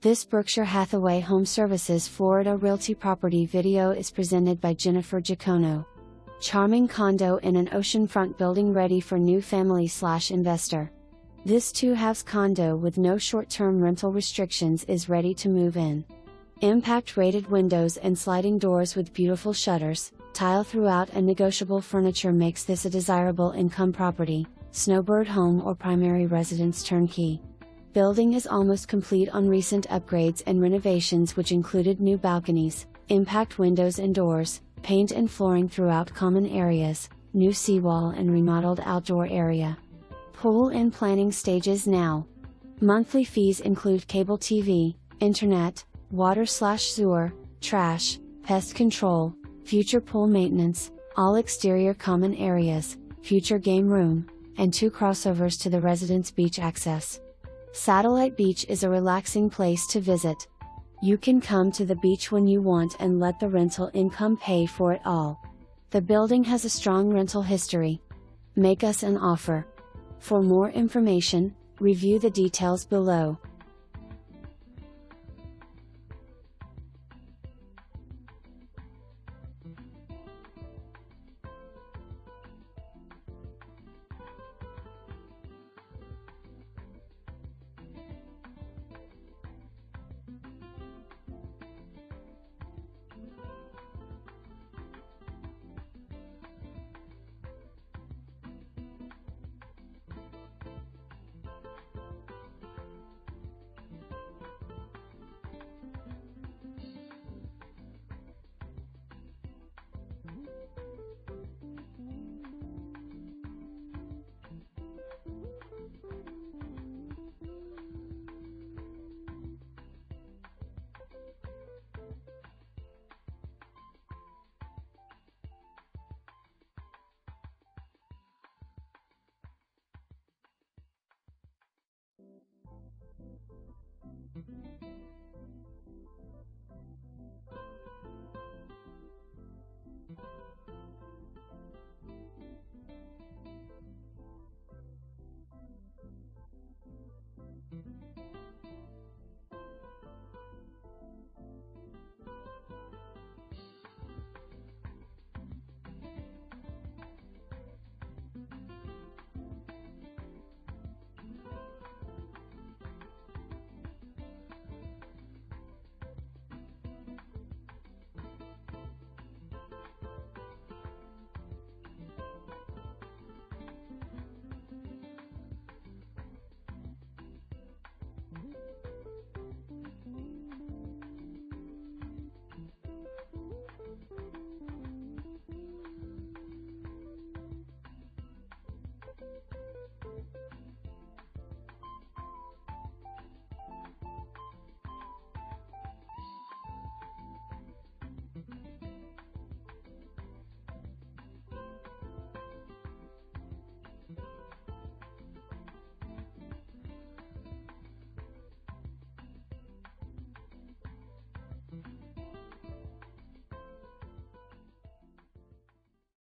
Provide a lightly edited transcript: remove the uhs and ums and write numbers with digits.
This Berkshire Hathaway HomeServices Florida Realty property video is presented by Jennifer Giacono. Charming condo in an oceanfront building ready for new family/investor. This 2-halves condo with no short-term rental restrictions is ready to move in. Impact-rated windows and sliding doors with beautiful shutters, tile throughout and negotiable furniture makes this a desirable income property, snowbird home or primary residence turnkey. Building is almost complete on recent upgrades and renovations which included new balconies, impact windows and doors, paint and flooring throughout common areas, new seawall and remodeled outdoor area. Pool in planning stages now. Monthly fees include cable TV, internet, water/sewer, trash, pest control, future pool maintenance, all exterior common areas, future game room, and 2 crossovers to the residence beach access. Satellite Beach is a relaxing place to visit. You can come to the beach when you want and let the rental income pay for it all. The building has a strong rental history. Make us an offer. For more information, review the details below.